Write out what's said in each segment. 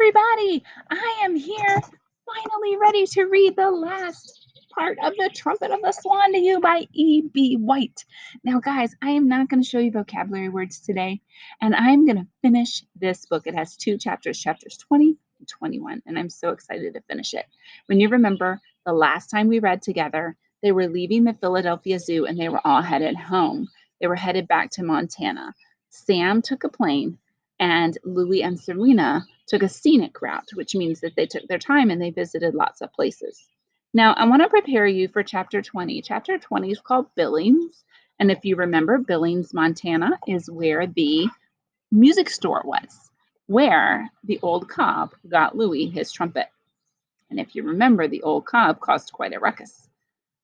everybody. I am here, finally ready to read the last part of the Trumpet of the Swan to you by E.B. White. Now, guys, I am not going to show you vocabulary words today, and I'm going to finish this book. It has two chapters, chapters 20 and 21, and I'm so excited to finish it. When you remember, the last time we read together, they were leaving the Philadelphia Zoo and they were all headed home. They were headed back to Montana. Sam took a plane, and Louis and Serena took a scenic route, which means that they took their time and they visited lots of places. Now, I want to prepare you for chapter 20. Chapter 20 is called Billings. And if you remember, Billings, Montana is where the music store was, where the old cob got Louis his trumpet. And if you remember, the old cob caused quite a ruckus.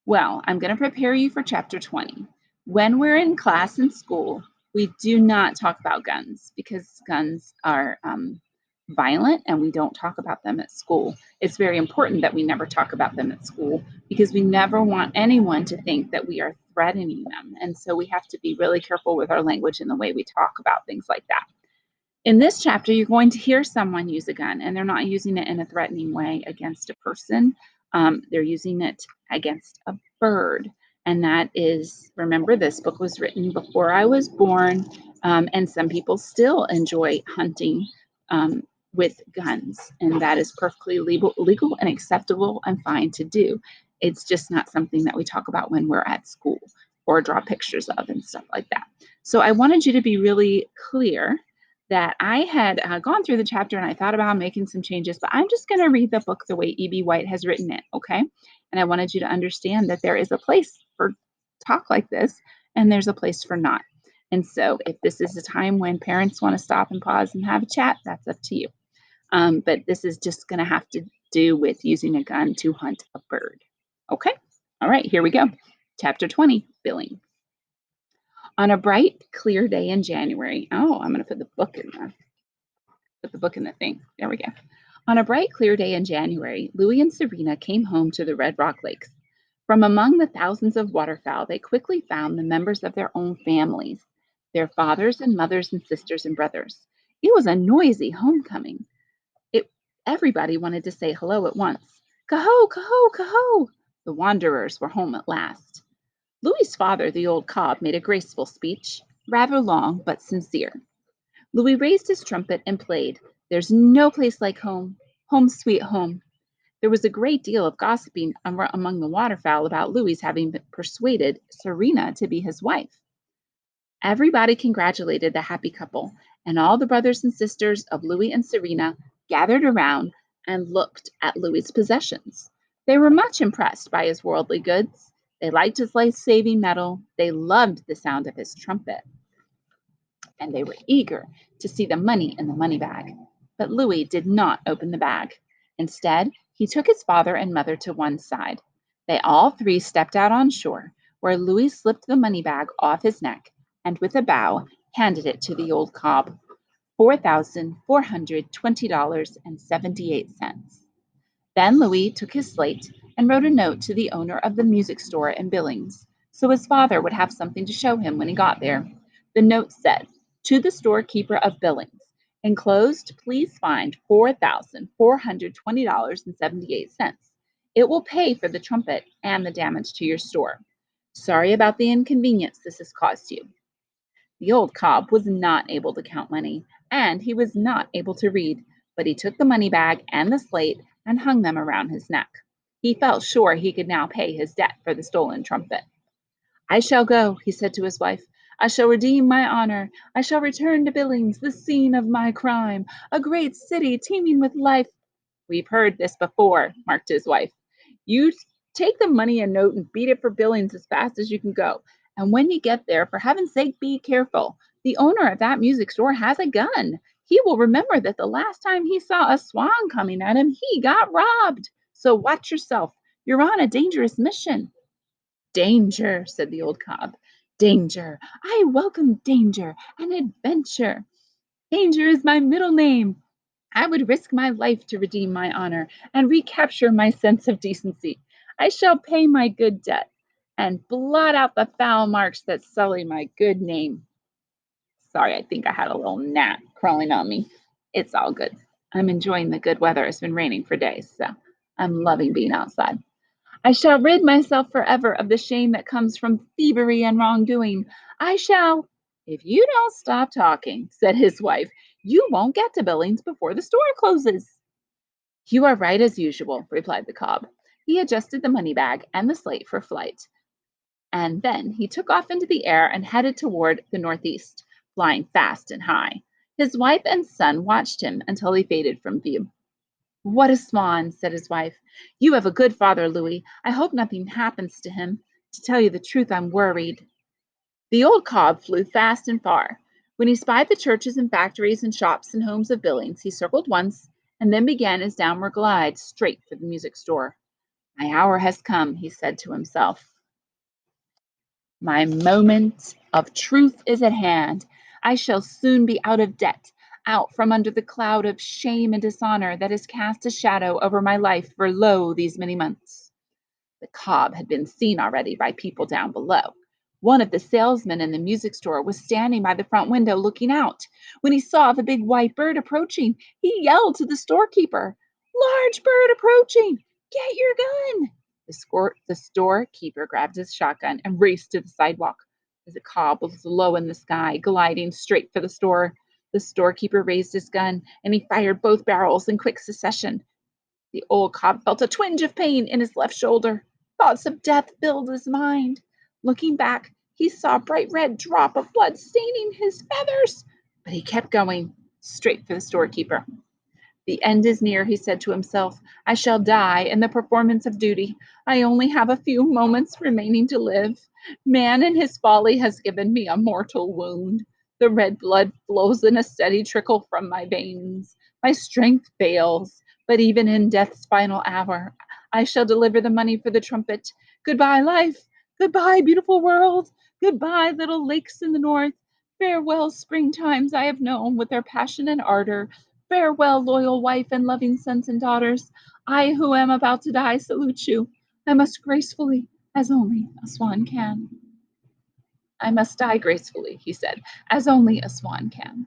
Well, I'm going to prepare you for chapter 20. When we're in class in school, we do not talk about guns because guns are violent and we don't talk about them at school. It's very important that we never talk about them at school because we never want anyone to think that we are threatening them. And so we have to be really careful with our language and the way we talk about things like that. In this chapter, you're going to hear someone use a gun, and they're not using it in a threatening way against a person. They're using it against a bird. And that is, remember, this book was written before I was born, and some people still enjoy hunting with guns, and that is perfectly legal and acceptable and fine to do. It's just not something that we talk about when we're at school or draw pictures of and stuff like that. So I wanted you to be really clear that I had gone through the chapter and I thought about making some changes, but I'm just going to read the book the way E.B. White has written it, okay? And I wanted you to understand that there is a place for talk like this and there's a place for not. And so if this is a time when parents want to stop and pause and have a chat, that's up to you. But this is just going to have to do with using a gun to hunt a bird. Okay? All right, here we go. Chapter 20, Billing. On a bright, clear day in January. Oh, I'm going to put the book in there. Put the book in the thing. There we go. On a bright, clear day in January, Louis and Serena came home to the Red Rock Lakes. From among the thousands of waterfowl, they quickly found the members of their own families, their fathers and mothers and sisters and brothers. It was a noisy homecoming. Everybody wanted to say hello at once. Caho, caho, caho! The wanderers were home at last. Louis's father, the old cob, made a graceful speech, rather long but sincere. Louis raised his trumpet and played, "There's no place like home, home sweet home." There was a great deal of gossiping among the waterfowl about Louis having persuaded Serena to be his wife. Everybody congratulated the happy couple, and all the brothers and sisters of Louis and Serena gathered around and looked at Louis's possessions. They were much impressed by his worldly goods. They liked his life-saving medal. They loved the sound of his trumpet. And they were eager to see the money in the money bag. But Louis did not open the bag. Instead, he took his father and mother to one side. They all three stepped out on shore, where Louis slipped the money bag off his neck and with a bow handed it to the old cob. $4,420.78. Then Louis took his slate and wrote a note to the owner of the music store in Billings, so his father would have something to show him when he got there. The note said, "To the storekeeper of Billings, enclosed, please find $4,420.78. It will pay for the trumpet and the damage to your store. Sorry about the inconvenience this has caused you." The old cob was not able to count money, and he was not able to read, but he took the money bag and the slate and hung them around his neck. He felt sure he could now pay his debt for the stolen trumpet. "I shall go," he said to his wife. "I shall redeem my honor. I shall return to Billings, the scene of my crime, a great city teeming with life." "We've heard this before," remarked his wife. "You take the money and note and beat it for Billings as fast as you can go. And when you get there, for heaven's sake, be careful. The owner of that music store has a gun. He will remember that the last time he saw a swan coming at him, he got robbed. So watch yourself. You're on a dangerous mission." "Danger," said the old cob. "Danger. I welcome danger and adventure. Danger is my middle name. I would risk my life to redeem my honor and recapture my sense of decency. I shall pay my good debt and blot out the foul marks that sully my good name." Sorry, I think I had a little gnat crawling on me. It's all good. I'm enjoying the good weather. It's been raining for days, so I'm loving being outside. I shall rid myself forever of the shame that comes from thievery and wrongdoing. I shall. If you don't stop talking, said his wife, you won't get to Billings before the store closes. You are right as usual, replied the cob. He adjusted the money bag and the slate for flight, and then he took off into the air and headed toward the northeast, flying fast and high. His wife and son watched him until he faded from view. What a swan, said his wife. You have a good father, Louis. I hope nothing happens to him. To tell you the truth, I'm worried. The old cob flew fast and far. When he spied the churches and factories and shops and homes of Billings, he circled once and then began his downward glide straight for the music store. My hour has come, he said to himself. My moment of truth is at hand. I shall soon be out of debt, out from under the cloud of shame and dishonor that has cast a shadow over my life for lo these many months. The cob had been seen already by people down below. One of the salesmen in the music store was standing by the front window looking out. When he saw the big white bird approaching, he yelled to the storekeeper, Large bird approaching! Get your gun! The storekeeper grabbed his shotgun and raced to the sidewalk. As the cob was low in the sky, gliding straight for the store, the storekeeper raised his gun and he fired both barrels in quick succession. The old cob felt a twinge of pain in his left shoulder. Thoughts of death filled his mind. Looking back, he saw a bright red drop of blood staining his feathers, but he kept going straight for the storekeeper. The end is near, he said to himself. I shall die in the performance of duty. I only have a few moments remaining to live. Man in his folly has given me a mortal wound. The red blood flows in a steady trickle from my veins. My strength fails, but even in death's final hour, I shall deliver the money for the trumpet. Goodbye, life. Goodbye, beautiful world. Goodbye, little lakes in the north. Farewell, springtimes I have known with their passion and ardor. Farewell, loyal wife and loving sons and daughters. I, who am about to die, salute you. I must gracefully, as only a swan can. I must die gracefully, he said, as only a swan can.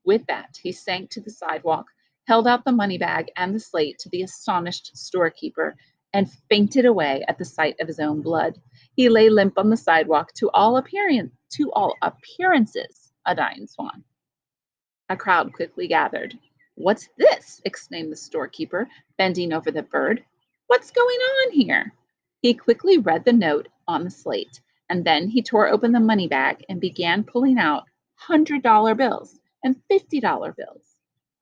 With that, he sank to the sidewalk, held out the money bag and the slate to the astonished storekeeper, and fainted away at the sight of his own blood. He lay limp on the sidewalk, to all appearances, a dying swan. A crowd quickly gathered. What's this? Exclaimed the storekeeper, bending over the bird. What's going on here? He quickly read the note on the slate, and then he tore open the money bag and began pulling out $100 bills and $50 bills.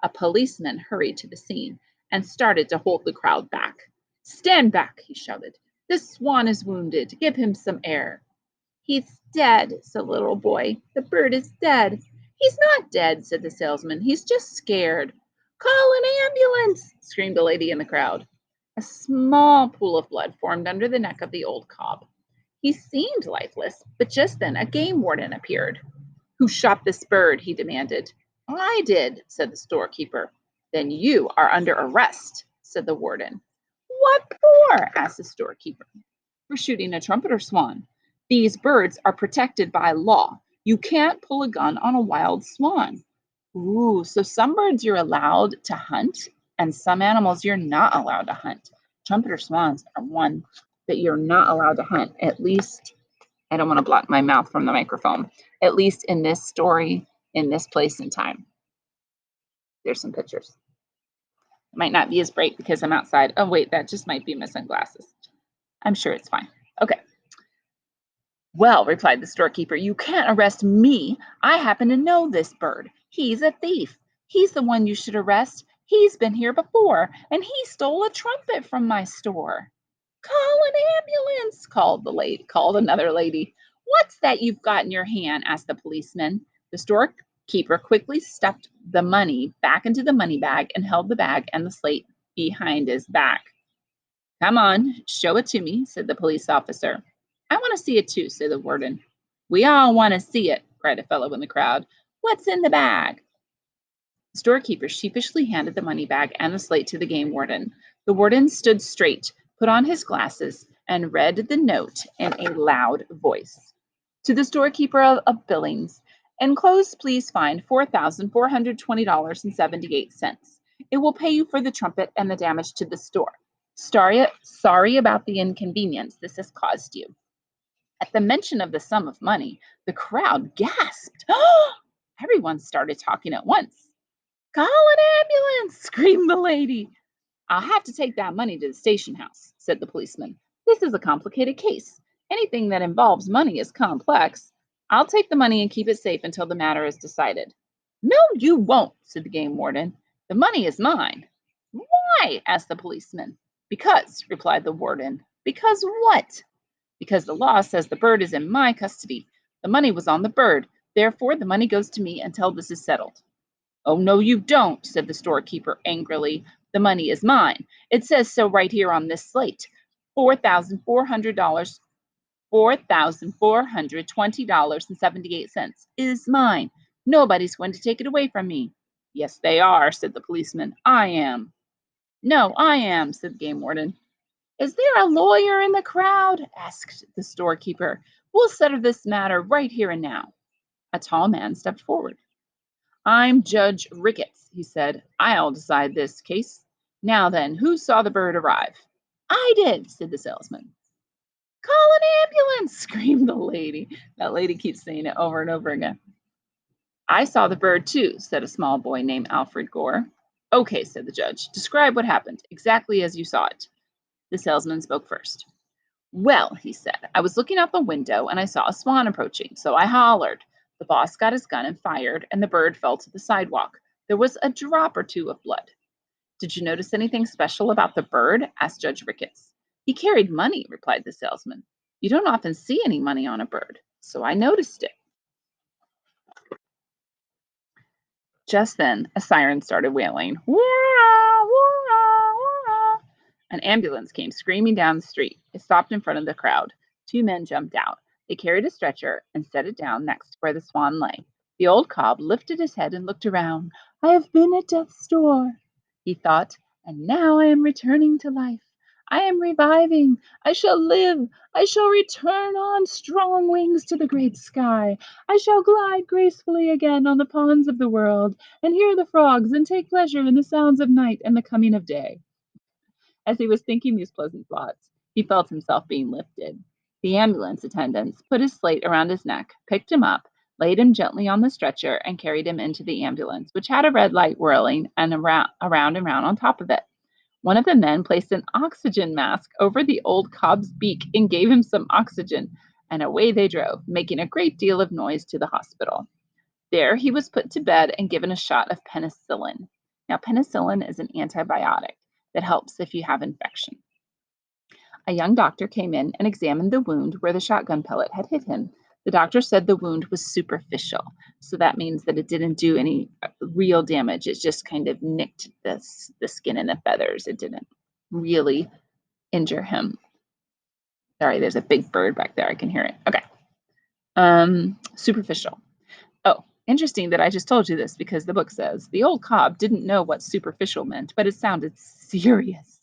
A policeman hurried to the scene and started to hold the crowd back. Stand back, he shouted. This swan is wounded. Give him some air. He's dead, said the little boy. The bird is dead. He's not dead, said the salesman. He's just scared. Call an ambulance, screamed a lady in the crowd. A small pool of blood formed under the neck of the old cob. He seemed lifeless, but just then a game warden appeared. Who shot this bird? He demanded. I did, said the storekeeper. Then you are under arrest, said the warden. What for? Asked the storekeeper. For shooting a trumpeter swan. These birds are protected by law. You can't pull a gun on a wild swan. Ooh, so some birds you're allowed to hunt and some animals you're not allowed to hunt. Trumpeter swans are one that you're not allowed to hunt, at least. I don't want to block my mouth from the microphone, at least in this story, in this place and time. There's some pictures. It might not be as bright because I'm outside. Oh, wait, that just might be my sunglasses. I'm sure it's fine. Okay. Well, replied the storekeeper, you can't arrest me. I happen to know this bird. He's a thief. He's the one you should arrest. He's been here before, and he stole a trumpet from my store. Call an ambulance, called another lady. What's that you've got in your hand? Asked the policeman. The storekeeper quickly stuffed the money back into the money bag and held the bag and the slate behind his back. Come on, show it to me, said the police officer. I want to see it too, said the warden. We all want to see it, cried a fellow in the crowd. What's in the bag? The storekeeper sheepishly handed the money bag and the slate to the game warden. The warden stood straight, put on his glasses, and read the note in a loud voice. To the storekeeper of Billings, enclosed please find $4,420.78. It will pay you for the trumpet and the damage to the store. Sorry about the inconvenience this has caused you." At the mention of the sum of money, the crowd gasped. Everyone started talking at once. "Call an ambulance!" screamed the lady. "I'll have to take that money to the station house," said the policeman. "This is a complicated case. Anything that involves money is complex. I'll take the money and keep it safe until the matter is decided." "No, you won't," said the game warden. "The money is mine." "Why?" asked the policeman. "Because," replied the warden. "Because what?" "Because the law says the bird is in my custody. The money was on the bird. Therefore, the money goes to me until this is settled." "Oh, no, you don't," said the storekeeper angrily. "The money is mine. It says so right here on this slate. $4,400, $4,420.78 is mine. Nobody's going to take it away from me." "Yes, they are," said the policeman. "I am." "No, I am," said the game warden. "Is there a lawyer in the crowd?" asked the storekeeper. "We'll settle this matter right here and now." A tall man stepped forward. "I'm Judge Ricketts," he said. "I'll decide this case. Now then, who saw the bird arrive?" "I did," said the salesman. "Call an ambulance!" screamed the lady. That lady keeps saying it over and over again. "I saw the bird too," said a small boy named Alfred Gore. "Okay," said the judge. "Describe what happened, exactly as you saw it." The salesman spoke first. "Well," he said, "I was looking out the window and I saw a swan approaching, so I hollered. The boss got his gun and fired, and the bird fell to the sidewalk. There was a drop or two of blood." "Did you notice anything special about the bird?" asked Judge Ricketts. "He carried money," replied the salesman. "You don't often see any money on a bird, so I noticed it." Just then, a siren started wailing. "Whoa, whoa, whoa." An ambulance came screaming down the street. It stopped in front of the crowd. Two men jumped out. They carried a stretcher and set it down next to where the swan lay. The old cob lifted his head and looked around. "I have been at death's door," he thought, "and now I am returning to life. I am reviving. I shall live. I shall return on strong wings to the great sky. I shall glide gracefully again on the ponds of the world, and hear the frogs, and take pleasure in the sounds of night and the coming of day." As he was thinking these pleasant thoughts, he felt himself being lifted. The ambulance attendants put his slate around his neck, picked him up, laid him gently on the stretcher, and carried him into the ambulance, which had a red light whirling and around and round on top of it. One of the men placed an oxygen mask over the old cob's beak and gave him some oxygen, and away they drove, making a great deal of noise, to the hospital. There he was put to bed and given a shot of penicillin. Now, penicillin is an antibiotic that helps if you have infection. A young doctor came in and examined the wound where the shotgun pellet had hit him. The doctor said the wound was superficial, so that means that it didn't do any real damage. It just kind of nicked the skin and the feathers. It didn't really injure him. Sorry, there's a big bird back there. I can hear it. Okay. Superficial. Oh, interesting that I just told you this, because the book says the old cob didn't know what superficial meant, but it sounded serious.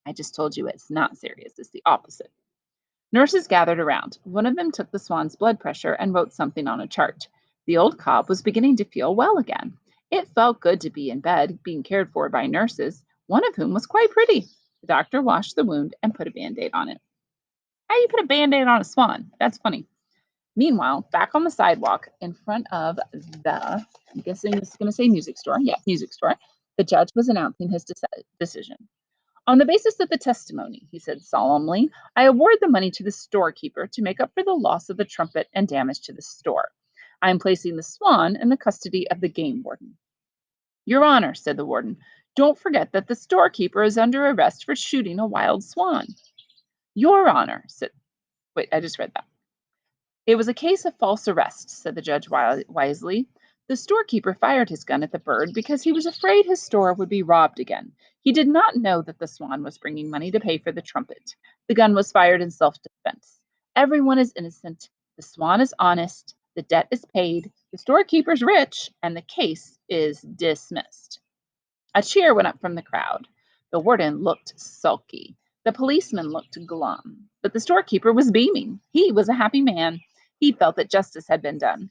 I just told you it's not serious. It's the opposite. Nurses gathered around. One of them took the swan's blood pressure and wrote something on a chart. The old cob was beginning to feel well again. It felt good to be in bed, being cared for by nurses, one of whom was quite pretty. The doctor washed the wound and put a Band-Aid on it. How do you put a Band-Aid on a swan? That's funny. Meanwhile, back on the sidewalk in front of the, I'm guessing it's going to say music store. Yeah, music store. The judge was announcing his decision. "On the basis of the testimony," he said solemnly, "I award the money to the storekeeper to make up for the loss of the trumpet and damage to the store. I am placing the swan in the custody of the game warden." "Your Honor," said the warden, "don't forget that the storekeeper is under arrest for shooting a wild swan." "Your Honor," said, wait, I just read that. "It was a case of false arrest," said the judge wisely. "The storekeeper fired his gun at the bird because he was afraid his store would be robbed again. He did not know that the swan was bringing money to pay for the trumpet. The gun was fired in self-defense. Everyone is innocent. The swan is honest. The debt is paid. The storekeeper's rich, and the case is dismissed." A cheer went up from the crowd. The warden looked sulky. The policeman looked glum. But the storekeeper was beaming. He was a happy man. He felt that justice had been done.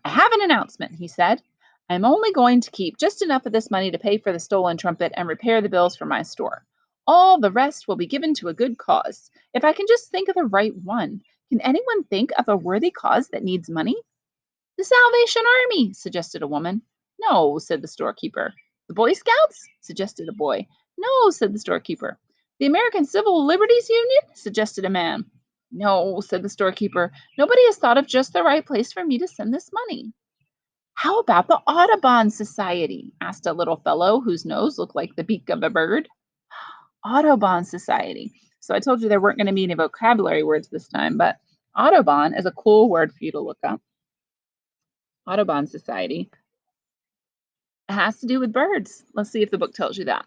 "I have an announcement," he said. I'm only going to keep just enough of this money to pay for the stolen trumpet and repair the bills for my store. All the rest will be given to a good cause. If I can just think of the right one. Can anyone think of a worthy cause that needs money? The Salvation Army, suggested a woman. No, said the storekeeper. The Boy Scouts? Suggested a boy. No, said the storekeeper. The American Civil Liberties Union? Suggested a man. No, said the storekeeper. Nobody has thought of just the right place for me to send this money. How about the Audubon Society? Asked a little fellow whose nose looked like the beak of a bird. Audubon Society. So I told you there weren't going to be any vocabulary words this time, but Audubon is a cool word for you to look up. Audubon Society. It has to do with birds. Let's see if the book tells you that.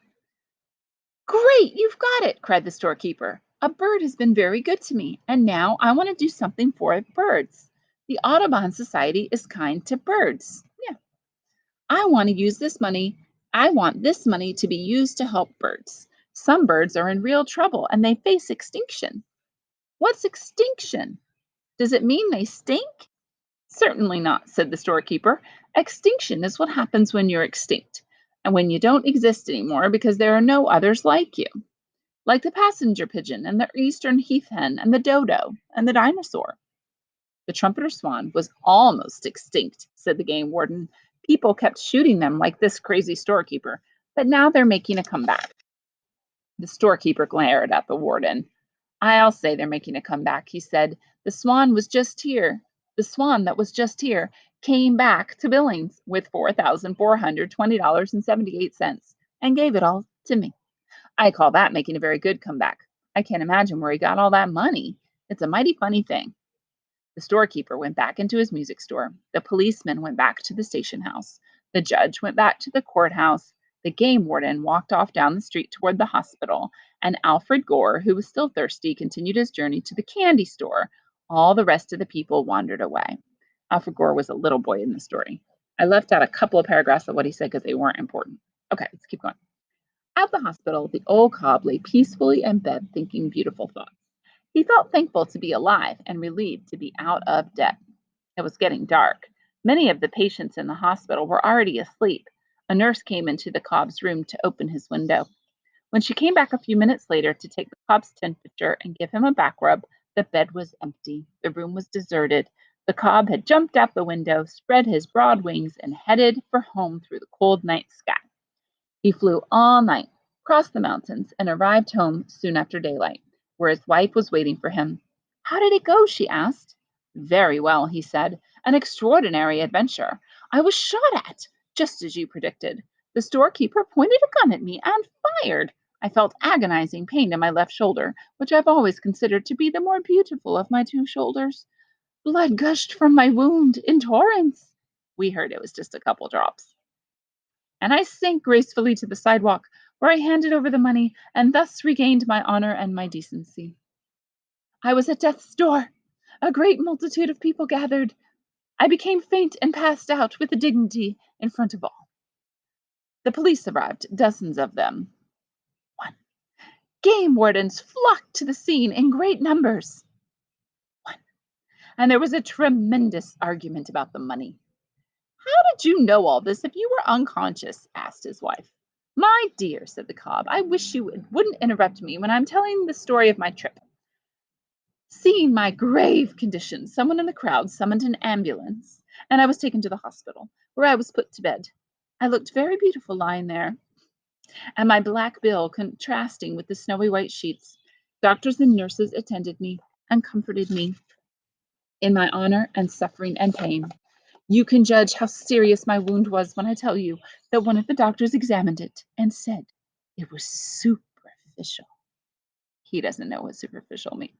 Great, you've got it, cried the storekeeper. A bird has been very good to me, and now I want to do something for birds. The Audubon Society is kind to birds. Yeah. I want to use this money. I want this money to be used to help birds. Some birds are in real trouble and they face extinction. What's extinction? Does it mean they stink? Certainly not, said the storekeeper. Extinction is what happens when you're extinct and when you don't exist anymore because there are no others like you, like the passenger pigeon and the eastern heath hen and the dodo and the dinosaur. The trumpeter swan was almost extinct, said the game warden. People kept shooting them like this crazy storekeeper, but now they're making a comeback. The storekeeper glared at the warden. I'll say they're making a comeback, he said. The swan was just here. The swan that was just here came back to Billings with $4,420.78 and gave it all to me. I call that making a very good comeback. I can't imagine where he got all that money. It's a mighty funny thing. The storekeeper went back into his music store. The policeman went back to the station house. The judge went back to the courthouse. The game warden walked off down the street toward the hospital, and Alfred Gore, who was still thirsty, continued his journey to the candy store. All the rest of the people wandered away. Alfred Gore was a little boy in the story. I left out a couple of paragraphs of what he said because they weren't important. Okay, let's keep going. At the hospital, the old cob lay peacefully in bed thinking beautiful thoughts. He felt thankful to be alive and relieved to be out of debt. It was getting dark. Many of the patients in the hospital were already asleep. A nurse came into the cob's room to open his window. When she came back a few minutes later to take the cob's temperature and give him a back rub, the bed was empty. The room was deserted. The cob had jumped out the window, spread his broad wings, and headed for home through the cold night sky. He flew all night, crossed the mountains, and arrived home soon after daylight, where his wife was waiting for him. How did it go? She asked. Very well, he said. An extraordinary adventure. I was shot at, just as you predicted. The storekeeper pointed a gun at me and fired. I felt agonizing pain in my left shoulder, which I've always considered to be the more beautiful of my two shoulders. Blood gushed from my wound in torrents. We heard it was just a couple drops. And I sank gracefully to the sidewalk, where I handed over the money and thus regained my honor and my decency. I was at death's door. A great multitude of people gathered. I became faint and passed out with the dignity in front of all. The police arrived, dozens of them. One. Game wardens flocked to the scene in great numbers. One. And there was a tremendous argument about the money. How did you know all this if you were unconscious? Asked his wife. My dear, said the cob, I wish you wouldn't interrupt me when I'm telling the story of my trip. Seeing my grave condition, someone in the crowd summoned an ambulance, and I was taken to the hospital, where I was put to bed. I looked very beautiful lying there, and my black bill contrasting with the snowy white sheets. Doctors and nurses attended me and comforted me in my honor and suffering and pain. You can judge how serious my wound was when I tell you that one of the doctors examined it and said it was superficial. He doesn't know what superficial means.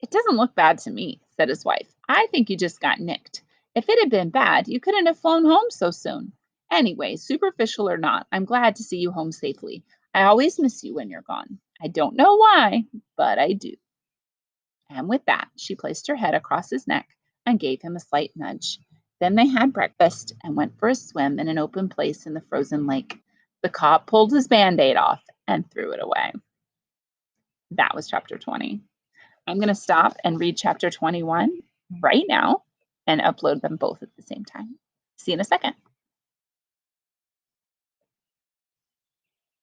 It doesn't look bad to me, said his wife. I think you just got nicked. If it had been bad, you couldn't have flown home so soon. Anyway, superficial or not, I'm glad to see you home safely. I always miss you when you're gone. I don't know why, but I do. And with that, she placed her head across his neck and gave him a slight nudge. Then they had breakfast and went for a swim in an open place in the frozen lake. The cop pulled his band-aid off and threw it away. That was chapter 20. I'm going to stop and read chapter 21 right now and upload them both at the same time. See you in a second.